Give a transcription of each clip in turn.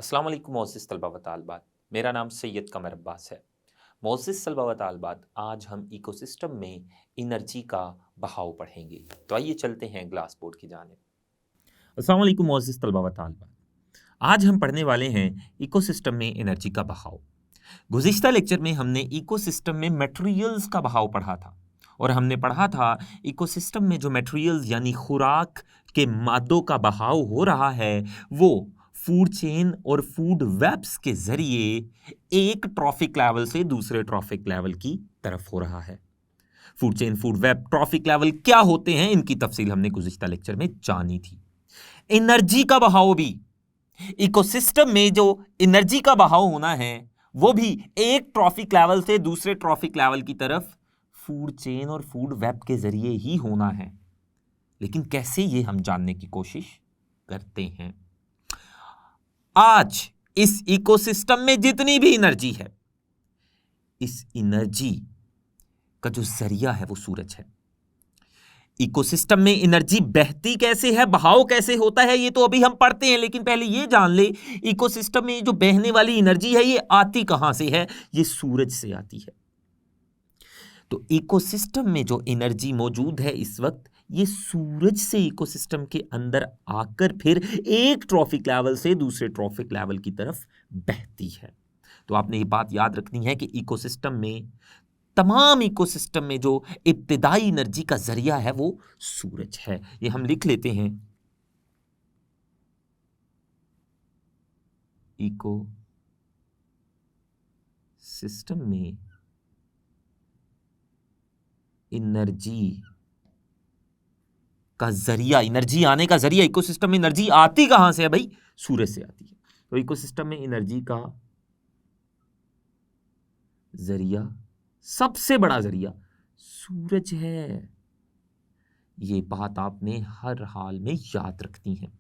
अस्सलाम वालेकुम मोअज़्ज़िज़ तलबा व तालिबात। मेरा नाम सैयद कमर अब्बास है। मोअज़्ज़िज़ तलबा व तालिबात, आज हम इकोसिस्टम में एनर्जी का बहाव पढ़ेंगे। तो आइए चलते हैं ग्लास बोर्ड की जानिब। अस्सलाम वालेकुम मोअज़्ज़िज़ तलबा व तालिबात। आज हम पढ़ने वाले हैं इकोसिस्टम में एनर्जी का बहाव। गुज़िश्ता लेक्चर में हमने इकोसिस्टम में मटेरियल्स का बहाव पढ़ा था और हमने पढ़ा था इकोसिस्टम में जो मटेरियल्स यानी खुराक के मादों का बहाव हो रहा है वो फूड चेन और फूड वेब्स के जरिए एक ट्रॉफिक लेवल से दूसरे ट्रॉफिक लेवल की तरफ हो रहा है। Food chain, food web, trophic level क्या होते हैं, इनकी तफसील हमने गुज़िश्ता लेक्चर में जानी थी। एनर्जी का बहाव भी, इकोसिस्टम में जो एनर्जी का बहाव होना है वो भी एक ट्रॉफिक लेवल से दूसरे ट्रॉफिक लेवल की तरफ फूड चेन और फूड वेब के जरिए ही होना है। लेकिन कैसे, ये हम जानने की कोशिश करते हैं। आज इस इकोसिस्टम में जितनी भी एनर्जी है, इस एनर्जी का जो जरिया है वो सूरज है। इकोसिस्टम में एनर्जी बहती कैसे है, बहाव कैसे होता है, ये तो अभी हम पढ़ते हैं। लेकिन पहले ये जान ले, इकोसिस्टम में जो बहने वाली एनर्जी है ये आती कहां से है? ये सूरज से आती है। तो इकोसिस्टम में जो एनर्जी मौजूद है इस वक्त, ये सूरज से इकोसिस्टम के अंदर आकर फिर एक ट्रॉफिक लेवल से दूसरे ट्रॉफिक लेवल की तरफ बहती है। तो आपने ये बात याद रखनी है कि इकोसिस्टम में, तमाम इकोसिस्टम में जो इब्तिदाई एनर्जी का जरिया है वो सूरज है। ये हम लिख लेते हैं, इको सिस्टम में एनर्जी का जरिया, एनर्जी आने का जरिया, इकोसिस्टम में एनर्जी आती कहां से है भाई? सूरज से आती है। तो इकोसिस्टम में एनर्जी का जरिया, सबसे बड़ा जरिया सूरज है। ये बात आपने हर हाल में याद रखनी है।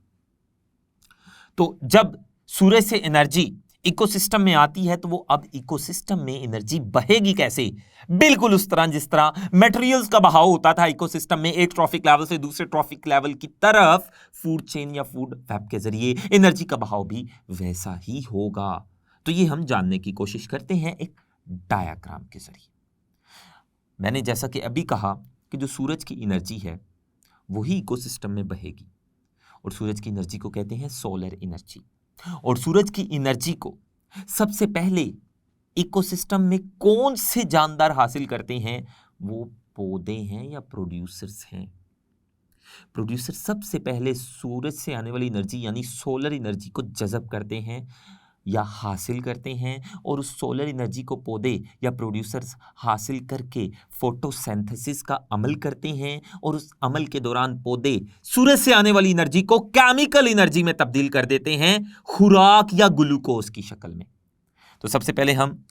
तो जब सूरज से एनर्जी इकोसिस्टम में आती है तो वो अब इकोसिस्टम में एनर्जी बहेगी कैसे? बिल्कुल उस तरह जिस तरह मटेरियल्स का बहाव होता था इकोसिस्टम में एक ट्रॉफिक लेवल से दूसरे ट्रॉफिक लेवल की तरफ फूड चेन या फूड वेब के जरिए, एनर्जी का बहाव भी वैसा ही होगा। तो ये हम जानने की कोशिश करते हैं एक डायग्राम के जरिए। मैंने जैसा कि अभी कहा कि जो सूरज की एनर्जी है वही इकोसिस्टम में बहेगी और सूरज की एनर्जी को कहते हैं सोलर एनर्जी। और सूरज की एनर्जी को सबसे पहले इकोसिस्टम में कौन से जानदार हासिल करते हैं? वो पौधे हैं या प्रोड्यूसर्स हैं। प्रोड्यूसर सबसे पहले सूरज से आने वाली एनर्जी यानी सोलर एनर्जी को जज़ब करते हैं या हासिल करते हैं, और उस सोलर एनर्जी को पौधे या प्रोड्यूसर्स हासिल करके फोटोसिंथेसिस का अमल करते हैं, और उस अमल के दौरान पौधे सूरज से आने वाली एनर्जी को केमिकल एनर्जी में तब्दील कर देते हैं, खुराक या ग्लूकोज की शक्ल में। तो सबसे पहले हम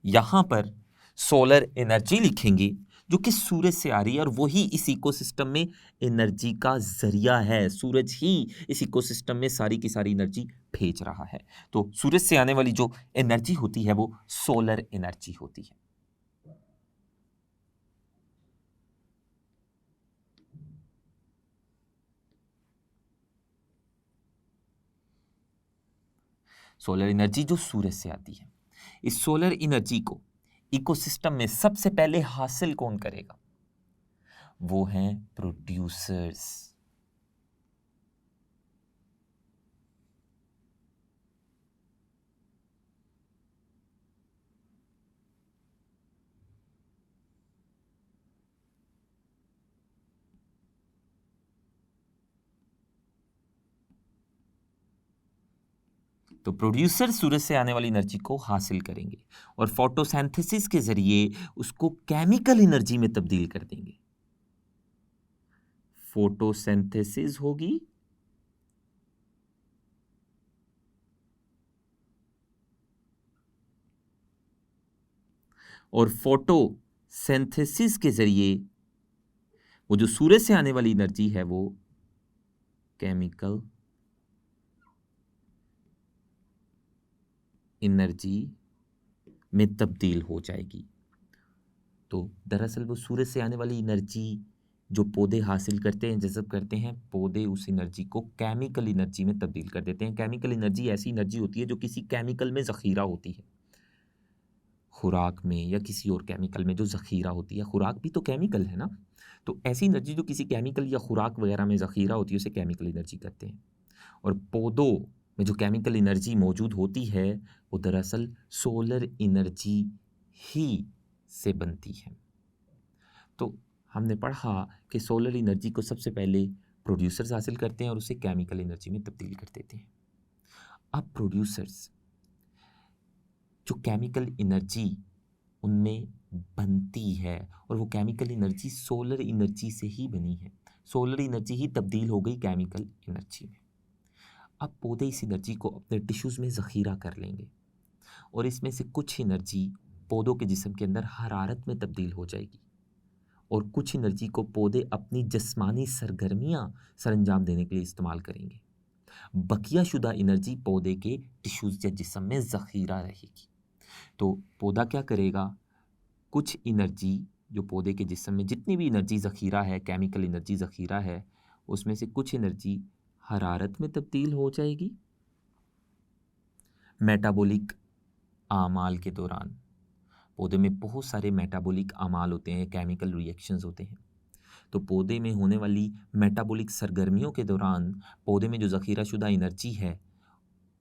यहां पर सोलर एनर्जी लिखेंगे जो कि सूरज से आ रही है, और वही इस इकोसिस्टम में एनर्जी का जरिया है। सूरज ही इस इकोसिस्टम में सारी की सारी एनर्जी भेज रहा है। तो सूरज से आने वाली जो एनर्जी होती है वो सोलर एनर्जी होती है। सोलर एनर्जी जो सूरज से आती है, इस सोलर एनर्जी को इकोसिस्टम में सबसे पहले हासिल कौन करेगा? वो हैं प्रोड्यूसर्स। तो प्रोड्यूसर सूरज से आने वाली एनर्जी को हासिल करेंगे और फोटोसिंथेसिस के जरिए उसको केमिकल एनर्जी में तब्दील कर देंगे। फोटोसिंथेसिस होगी और फोटोसिंथेसिस के जरिए वो जो सूरज से आने वाली एनर्जी है वो केमिकल एनर्जी में तब्दील हो जाएगी। तो दरअसल वो सूरज से आने वाली एनर्जी जो पौधे हासिल करते हैं, जज़ब करते हैं, पौधे उस एनर्जी को केमिकल एनर्जी में तब्दील कर देते हैं। केमिकल एनर्जी ऐसी एनर्जी होती है जो किसी केमिकल में ज़ख़ीरा होती है, खुराक में या किसी और केमिकल में जो ज़ख़ीरा होती है। खुराक भी तो केमिकल है ना, तो ऐसी एनर्जी जो किसी केमिकल या खुराक वगैरह में ज़ख़ीरा होती है उसे केमिकल एनर्जी कहते हैं। और पौधों में जो केमिकल एनर्जी मौजूद होती है वो दरअसल सोलर एनर्जी ही से बनती है। तो हमने पढ़ा कि सोलर एनर्जी को सबसे पहले प्रोड्यूसर्स हासिल करते हैं और उसे केमिकल एनर्जी में तब्दील कर देते हैं। अब प्रोड्यूसर्स जो केमिकल एनर्जी उनमें बनती है और वो केमिकल एनर्जी सोलर एनर्जी से ही बनी है, सोलर एनर्जी ही तब्दील हो गई केमिकल एनर्जी में। अब पौधे इस एनर्जी को अपने टिश्यूज़ में ज़ख़ीरा कर लेंगे और इसमें से कुछ एनर्जी पौधों के जिस्म के अंदर हरारत में तब्दील हो जाएगी और कुछ एनर्जी को पौधे अपनी जिस्मानी सरगर्मियाँ सरअंजाम देने के लिए इस्तेमाल करेंगे। बकिया शुदा एनर्जी पौधे के टिश्यूज़ या जिस्म में ज़ख़ीरा रहेगी। तो पौधा क्या करेगा, कुछ एनर्जी जो पौधे के जिस्म में जितनी भी एनर्जी ज़ख़ीरा है, केमिकल एनर्जी ज़ख़ीरा है, उसमें से कुछ एनर्जी हरारत में तब्दील हो जाएगी मेटाबॉलिक आमाल के दौरान। पौधे में बहुत सारे मेटाबॉलिक आमाल होते हैं, केमिकल रिएक्शंस होते हैं। तो पौधे में होने वाली मेटाबॉलिक सरगर्मियों के दौरान पौधे में जो ज़ख़ीरा शुदा एनर्जी है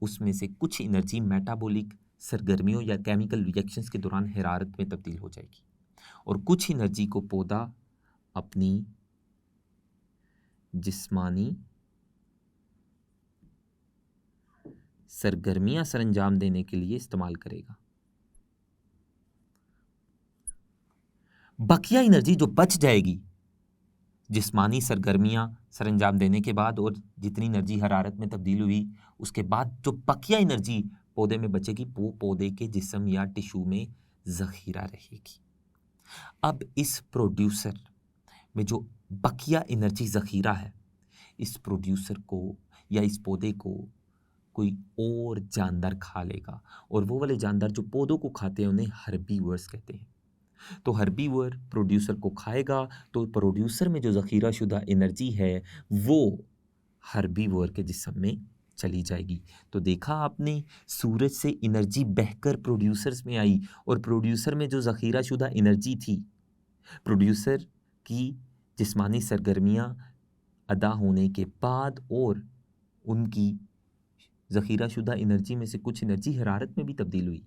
उसमें से कुछ एनर्जी मेटाबॉलिक सरगर्मियों या केमिकल रिएक्शंस के दौरान हरारत में तब्दील हो जाएगी और कुछ एनर्जी को पौधा अपनी जिस्मानी सरगर्मियां सरअंजाम देने के लिए इस्तेमाल करेगा। बकिया एनर्जी जो बच जाएगी जिस्मानी सरगर्मियां सरअंजाम देने के बाद और जितनी एनर्जी हरारत में तब्दील हुई उसके बाद जो बकिया एनर्जी पौधे में बचेगी वो पौधे के जिस्म या टिश्यू में ज़ख़ीरा रहेगी। अब इस प्रोड्यूसर में जो बकिया एनर्जी ज़ख़ीरा है, इस प्रोड्यूसर को या इस पौधे को कोई और जानदार खा लेगा और वो वाले जानदार जो पौधों को खाते हैं उन्हें हर्बीवर्स कहते हैं। तो हर्बीवर प्रोड्यूसर को खाएगा तो प्रोड्यूसर में जो ज़ख़ीरा शुदा एनर्जी है वो हर्बीवर के जिस्म में चली जाएगी। तो देखा आपने, सूरज से एनर्जी बहकर प्रोड्यूसर्स में आई और प्रोड्यूसर में जो ज़ख़ीरा शुदा एनर्जी थी, प्रोड्यूसर की जिस्मानी सरगर्मियाँ अदा होने के बाद और उनकी ज़ख़ीरा शुदा एनर्जी में से कुछ एनर्जी हरारत में भी तब्दील हुई।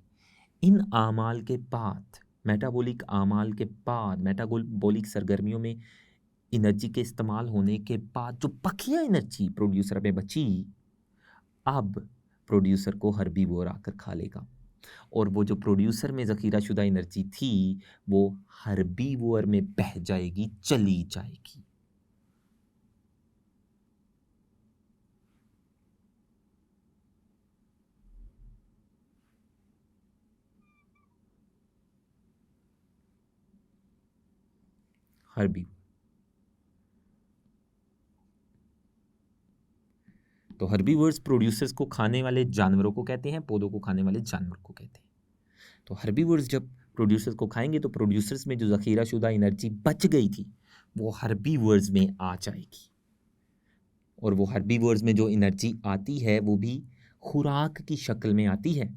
इन आमाल के बाद, मेटाबॉलिक आमाल के बाद, मेटाबॉलिक सरगर्मियों में एनर्जी के इस्तेमाल होने के बाद जो बकिया एनर्जी प्रोड्यूसर में बची, अब प्रोड्यूसर को हर्बीवोर आकर खा लेगा और वो जो प्रोड्यूसर में ज़ख़ीरा शुदा एनर्जी थी वो हर्बीवोर में बह जाएगी, चली जाएगी। हर्बीवोर, तो हर्बीवर्स प्रोड्यूसर्स को खाने वाले जानवरों को कहते हैं, पौधों को खाने वाले जानवर को कहते हैं। तो हर्बीवर्स जब प्रोड्यूसर्स को खाएंगे तो प्रोड्यूसर्स में जो ज़ख़ीरा शुदा एनर्जी बच गई थी वो हर्बीवर्स में आ जाएगी और वो हर्बीवर्स में जो एनर्जी आती है वो भी खुराक की शक्ल में आती है,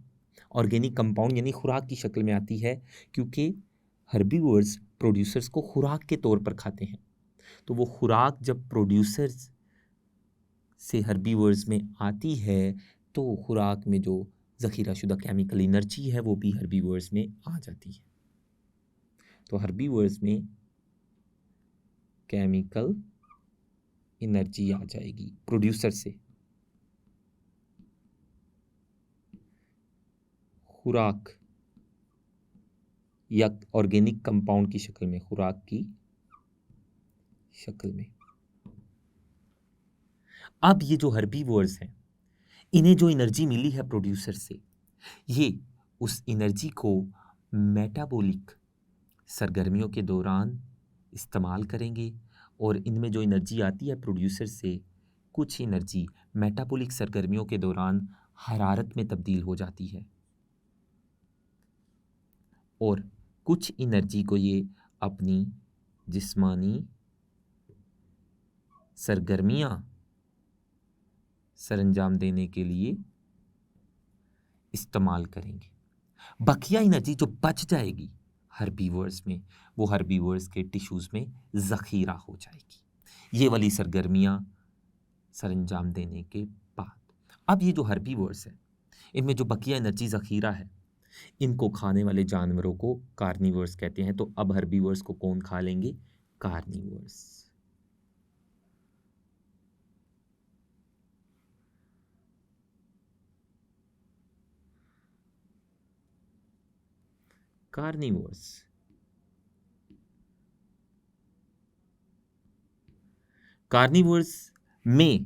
ऑर्गेनिक कंपाउंड यानी खुराक की शक्ल में आती है, क्योंकि हर्बीवर्स प्रोड्यूसर्स को खुराक के तौर पर खाते हैं। तो वो खुराक जब प्रोड्यूसर्स से हर्बीवर्स में आती है तो खुराक में जो ज़ख़ीरा शुदा केमिकल एनर्जी है वो भी हर्बीवर्स में आ जाती है। तो हर्बीवर्स में केमिकल एनर्जी आ जाएगी प्रोड्यूसर से खुराक या ऑर्गेनिक कंपाउंड की शक्ल में, खुराक की शक्ल में। अब ये जो हर्बीवर्स हैं इन्हें जो एनर्जी मिली है प्रोड्यूसर से, ये उस एनर्जी को मेटाबॉलिक सरगर्मियों के दौरान इस्तेमाल करेंगे और इनमें जो एनर्जी आती है प्रोड्यूसर से, कुछ एनर्जी मेटाबॉलिक सरगर्मियों के दौरान हरारत में तब्दील हो जाती है और कुछ एनर्जी को ये अपनी जिस्मानी सरगर्मियां सरंजाम देने के लिए इस्तेमाल करेंगे। बकिया एनर्जी जो बच जाएगी हर्बीवर्स में, वो हर्बीवर्स के टिश्यूज में जखीरा हो जाएगी, ये वाली सरगर्मियां सरंजाम देने के बाद। अब ये जो हर्बीवर्स है, इनमें जो बकिया एनर्जी जखीरा है, इनको खाने वाले जानवरों को कार्निवर्स कहते हैं। तो अब हर्बीवर्स को कौन खा लेंगे? कार्निवर्स। कार्निवर्स कार्निवर्स में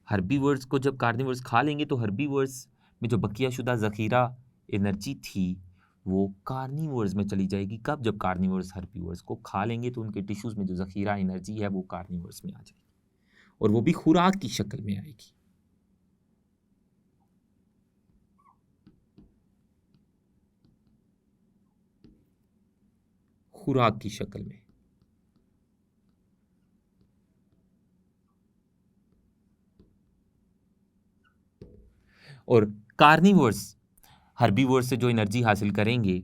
हर्बीवर्स को जब कार्निवर्स खा लेंगे तो हर्बीवर्स में जो बकिया शुदा जखीरा एनर्जी थी वो कार्निवर्स में चली जाएगी। कब? जब कार्निवर्स हर्बीवर्स को खा लेंगे तो उनके टिश्यूज में जो जखीरा एनर्जी है वो कार्निवर्स में आ जाएगी, और वो भी खुराक की शक्ल में आएगी। खुराक की शक्ल में। और कार्निवर्स हर्बीवर्स से जो एनर्जी हासिल करेंगे,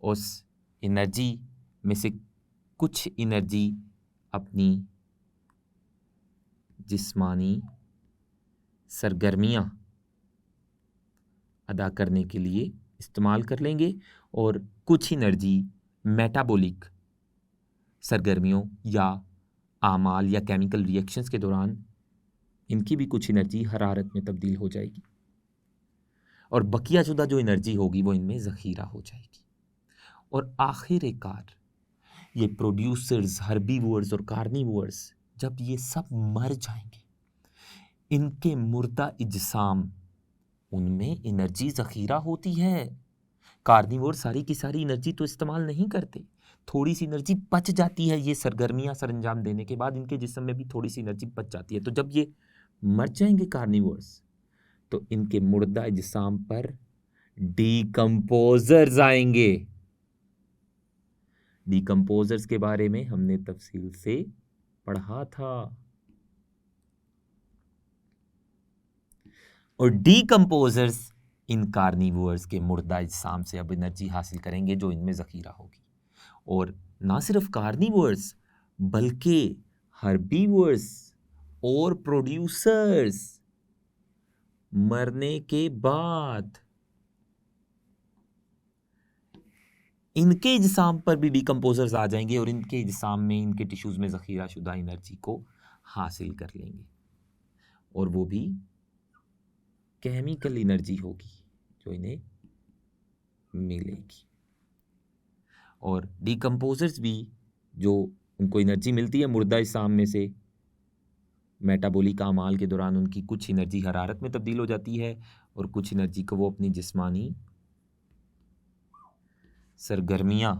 उस एनर्जी में से कुछ एनर्जी अपनी जिस्मानी सरगर्मियां अदा करने के लिए इस्तेमाल कर लेंगे, और कुछ एनर्जी मेटाबॉलिक सरगर्मियों या आमाल या केमिकल रिएक्शंस के दौरान इनकी भी कुछ एनर्जी हरारत में तब्दील हो जाएगी, और बकिया शुदा जो एनर्जी होगी वो इनमें ज़ख़ीरा हो जाएगी। और आखिरकार ये प्रोड्यूसर्स, हर्बीवोर्स और कार्निवोर्स जब ये सब मर जाएंगे, इनके मुर्दा इजसाम, उनमें एनर्जी ज़ख़ीरा होती है। कार्निवोर सारी की सारी एनर्जी तो इस्तेमाल नहीं करते, थोड़ी सी एनर्जी बच जाती है। ये सरगर्मियां सरंजाम देने के बाद इनके जिस्म में भी थोड़ी सी एनर्जी बच जाती है। तो जब ये मर जाएंगे कार्निवोर्स, तो इनके मुर्दा इजसाम पर डीकंपोजर्स आएंगे। डीकंपोजर्स के बारे में हमने तफसील से पढ़ा था। और डीकंपोजर्स इन कार्निवोर्स के मुर्दा इजसाम से अब एनर्जी हासिल करेंगे जो इनमें ज़ख़ीरा होगी। और ना सिर्फ कार्निवोर्स बल्कि हर्बीवोर्स और प्रोड्यूसर्स मरने के बाद इनके इजसाम पर भी डीकंपोजर्स आ जाएंगे, और इनके इजसाम में, इनके टिश्यूज में ज़ख़ीरा शुदा एनर्जी को हासिल कर लेंगे, और वो भी केमिकल एनर्जी होगी जो इन्हें मिलेगी। और डीकंपोजर्स भी जो उनको एनर्जी मिलती है मुर्दा इजसाम में से, मेटाबॉलिक आमाल के दौरान उनकी कुछ एनर्जी हरारत में तब्दील हो जाती है, और कुछ एनर्जी को वो अपनी जिस्मानी सरगर्मियां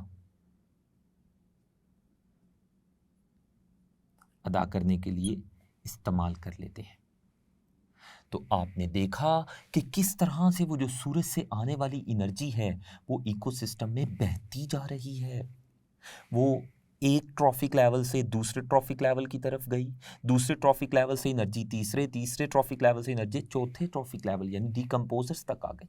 अदा करने के लिए इस्तेमाल कर लेते हैं। तो आपने देखा कि किस तरह से वो जो सूरज से आने वाली एनर्जी है वो इकोसिस्टम में बहती जा रही है। वो एक ट्रॉफिक लेवल से दूसरे ट्रॉफिक लेवल की तरफ गई, दूसरे ट्रॉफिक लेवल से एनर्जी तीसरे ट्रॉफिक लेवल से एनर्जी चौथे ट्रॉफिक लेवल यानी डीकंपोजर्स तक आ गई।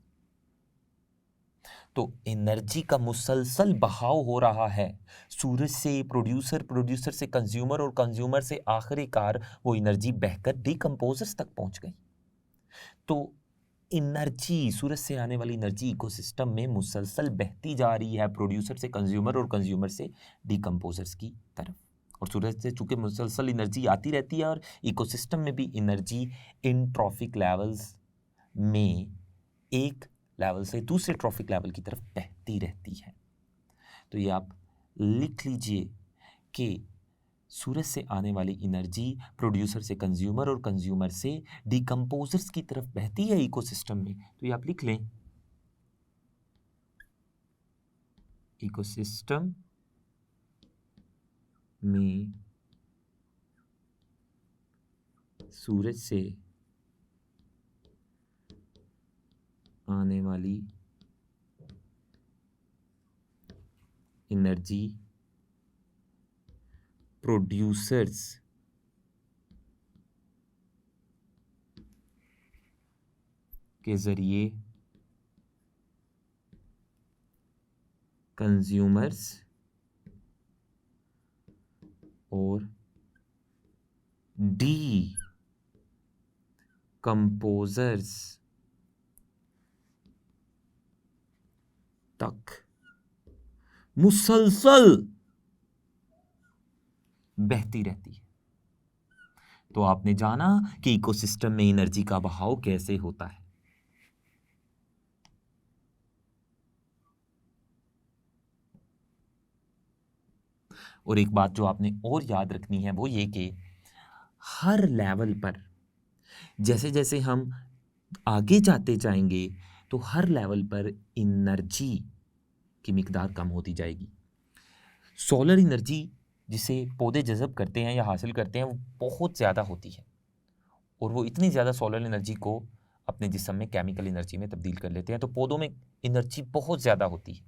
तो एनर्जी का मुसलसल बहाव हो रहा है, सूरज से प्रोड्यूसर, प्रोड्यूसर से कंज्यूमर, और कंज्यूमर से आखिरकार वो एनर्जी बहकर डीकंपोजर्स तक पहुंच गई। तो एनर्जी, सूरज से आने वाली एनर्जी इकोसिस्टम में मुसलसल बहती जा रही है, प्रोड्यूसर से कंज्यूमर और कंज्यूमर से डीकंपोजर्स की तरफ। और सूरज से चूंकि मुसलसल एनर्जी आती रहती है, और इकोसिस्टम में भी एनर्जी इन ट्रॉफिक लेवल्स में एक लेवल से दूसरे ट्रॉफिक लेवल की तरफ बहती रहती है। तो ये आप लिख लीजिए कि सूरज से आने वाली एनर्जी प्रोड्यूसर से कंज्यूमर और कंज्यूमर से डीकंपोजर्स की तरफ बहती है इकोसिस्टम में। तो ये आप लिख लें, इकोसिस्टम में सूरज से आने वाली एनर्जी प्रोड्यूसर्स के जरिए कंज्यूमर्स और डी कंपोजर्स तक मुसलसल बहती रहती है। तो आपने जाना कि इकोसिस्टम में एनर्जी का बहाव कैसे होता है। और एक बात जो आपने और याद रखनी है वो ये कि हर लेवल पर जैसे जैसे हम आगे जाते जाएंगे तो हर लेवल पर एनर्जी की मिकदार कम होती जाएगी। सोलर एनर्जी जिसे पौधे जज़ब करते हैं या हासिल करते हैं वो बहुत ज़्यादा होती है, और वो इतनी ज़्यादा सोलर एनर्जी को अपने जिस्म में केमिकल एनर्जी में तब्दील कर लेते हैं। तो पौधों में एनर्जी बहुत ज़्यादा होती है,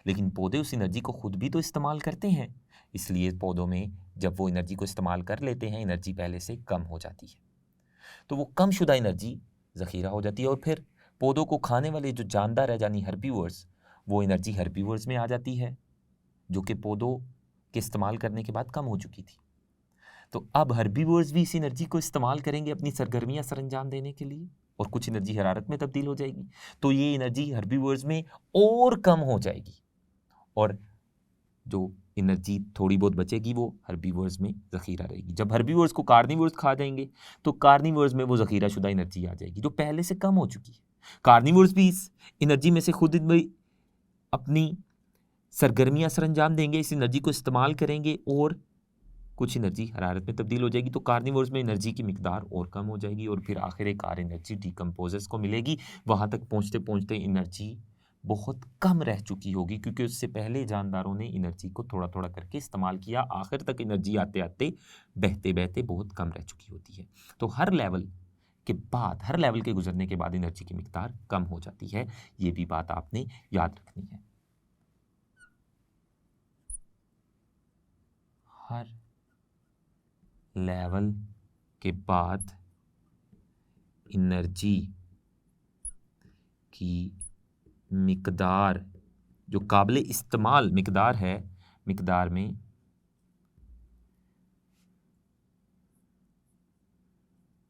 लेकिन पौधे उस एनर्जी को खुद भी तो इस्तेमाल करते हैं, इसलिए पौधों में जब वो एनर्जी को इस्तेमाल कर लेते हैं एनर्जी पहले से कम हो जाती है। तो वो कम शुदा एनर्जी ज़ख़ीरा हो जाती है, और फिर पौधों को खाने वाले जो जानदार है यानी हर्बीवर्स, वो एनर्जी हर्बीवर्स में आ जाती है जो कि पौधों के इस्तेमाल करने के बाद कम हो चुकी थी। तो अब हर्बीवर्स भी इस एनर्जी को इस्तेमाल करेंगे अपनी सरगर्मियां सरंजाम देने के लिए, और कुछ एनर्जी हरारत में तब्दील हो जाएगी। तो ये एनर्जी हर्बीवर्स में और कम हो जाएगी, और जो एनर्जी थोड़ी बहुत बचेगी वो हर्बीवर्स में ज़ख़ीरा रहेगी। जब हर्बीवर्स को कार्निवर्स खा जाएंगे तो कार्निवर्स में वो ज़ख़ीरा शुदा एनर्जी आ जाएगी जो पहले से कम हो चुकी है। कार्निवर्स भी इस एनर्जी में से खुद भी अपनी सरगर्मियां सरंजाम देंगे, इस एनर्जी को इस्तेमाल करेंगे, और कुछ एनर्जी हरारत में तब्दील हो जाएगी। तो कार्निवर्स में एनर्जी की मिकदार और कम हो जाएगी, और फिर आखिरकार एनर्जी डिकम्पोजर्स को मिलेगी। वहाँ तक पहुँचते पहुँचते एनर्जी बहुत कम रह चुकी होगी, क्योंकि उससे पहले जानदारों ने एनर्जी को थोड़ा थोड़ा करके इस्तेमाल किया। आखिर तक एनर्जी आते आते बहते बहते बहुत कम रह चुकी होती है। तो हर लेवल के गुजरने के बाद एनर्जी की मिकदार कम हो जाती है। ये भी बात आपने याद रखनी है। हर लेवल के बाद एनर्जी की मिकदार जो काबिल इस्तेमाल मिकदार है, मिकदार में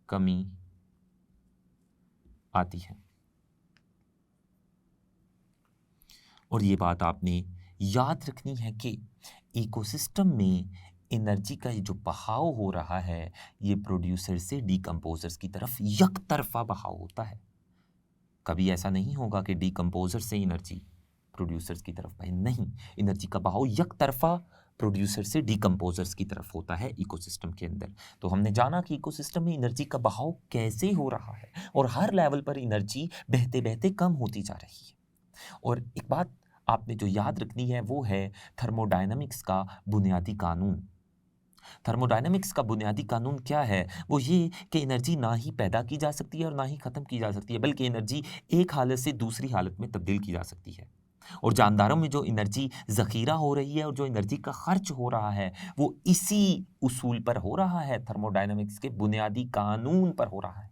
कमी आती है। और ये बात आपने याद रखनी है कि इकोसिस्टम में एनर्जी का ये जो बहाव हो रहा है ये प्रोड्यूसर से डीकम्पोजर्स की तरफ एक तरफा बहाव होता है। कभी ऐसा नहीं होगा कि डीकम्पोजर से एनर्जी प्रोड्यूसर्स की तरफ बहे, नहीं, एनर्जी का बहाव एक तरफा प्रोड्यूसर से डीकम्पोजर्स की तरफ होता है इकोसिस्टम के अंदर। तो हमने जाना कि इकोसिस्टम में एनर्जी का बहाव कैसे हो रहा है, और हर लेवल पर एनर्जी बहते बहते कम होती जा रही है। और एक बात आपने जो याद रखनी है वो है थर्मोडायनामिक्स का बुनियादी कानून। थर्मोडायनामिक्स का बुनियादी कानून क्या है? वो ये कि एनर्जी ना ही पैदा की जा सकती है और ना ही ख़त्म की जा सकती है, बल्कि एनर्जी एक हालत से दूसरी हालत में तब्दील की जा सकती है। और जानदारों में जो एनर्जी ज़ख़ीरा हो रही है और जो एनर्जी का खर्च हो रहा है वो इसी उसूल पर हो रहा है, थर्मोडायनामिक्स के बुनियादी कानून पर हो रहा है।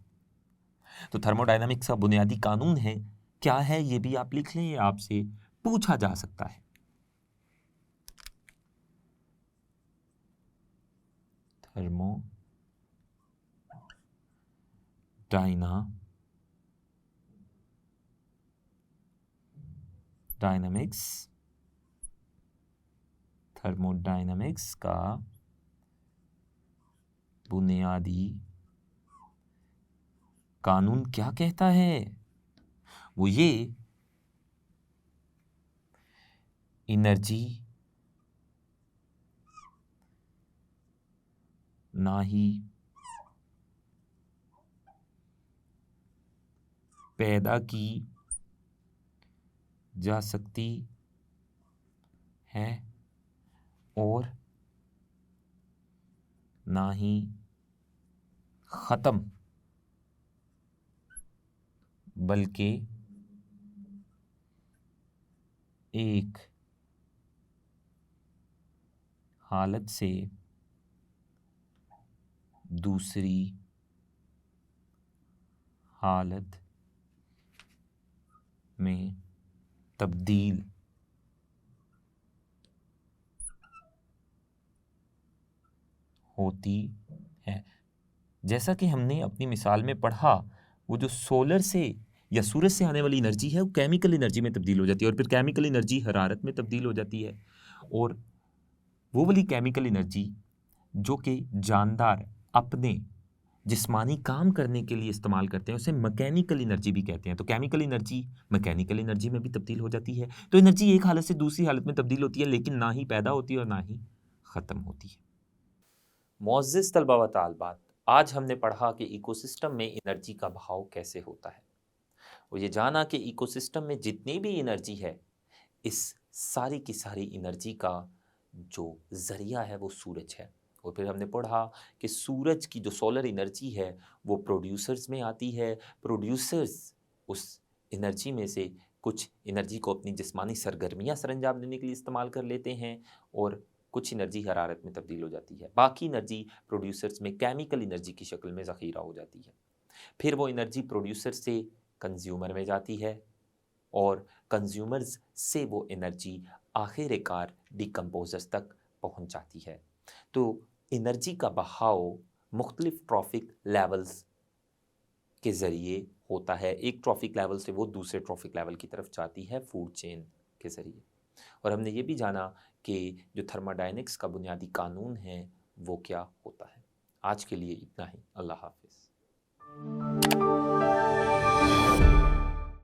तो थर्मोडायनामिक्स का बुनियादी कानून है क्या है, ये भी आप लिख लें, आपसे पूछा जा सकता है। थर्मोडायनामिक्स का बुनियादी कानून क्या कहता है? वो ये, एनर्जी ना ही पैदा की जा सकती है और ना ही ख़त्म, बल्कि एक हालत से दूसरी हालत में तब्दील होती है। जैसा कि हमने अपनी मिसाल में पढ़ा, वो जो सोलर से या सूरज से आने वाली एनर्जी है वो केमिकल एनर्जी में तब्दील हो जाती है और फिर केमिकल एनर्जी हरारत में तब्दील हो जाती है। और वो वाली केमिकल एनर्जी जो कि जानदार अपने जिस्मानी काम करने के लिए इस्तेमाल करते हैं उसे मैकेनिकल एनर्जी भी कहते हैं। तो केमिकल एनर्जी मैकेनिकल एनर्जी में भी तब्दील हो जाती है। तो एनर्जी एक हालत से दूसरी हालत में तब्दील होती है, लेकिन ना ही पैदा होती है और ना ही ख़त्म होती है। मुअज़्ज़िज़ तलबा व तालिबात, आज हमने पढ़ा कि इकोसिस्टम में एनर्जी का बहाव कैसे होता है और ये जाना कि इकोसिस्टम में जितनी भी एनर्जी है, इस सारी की सारी एनर्जी का जो ज़रिया है वो सूरज है। और फिर हमने पढ़ा कि सूरज की जो सोलर एनर्जी है वो प्रोड्यूसर्स में आती है। प्रोड्यूसर्स उस एनर्जी में से कुछ एनर्जी को अपनी जिस्मानी सरगर्मियाँ सरंजाम देने के लिए इस्तेमाल कर लेते हैं और कुछ एनर्जी हरारत में तब्दील हो जाती है। बाकी एनर्जी प्रोड्यूसर्स में केमिकल एनर्जी की शक्ल में ज़ख़ीरा हो जाती है। फिर वो एनर्जी प्रोड्यूसर से कंज्यूमर में जाती है और कंज्यूमर्स से वो एनर्जी आखिरकार डिकम्पोजर्स तक पहुंच जाती है। तो एनर्जी का बहाव मुख्तलिफ ट्रॉफिक लेवल्स के ज़रिए होता है। एक ट्रॉफिक लेवल से वो दूसरे ट्रॉफिक लेवल की तरफ जाती है फूड चेन के ज़रिए। और हमने ये भी जाना कि जो थर्मोडायनेमिक्स का बुनियादी कानून है वो क्या होता है। आज के लिए इतना ही। अल्लाह हाफ़िज़।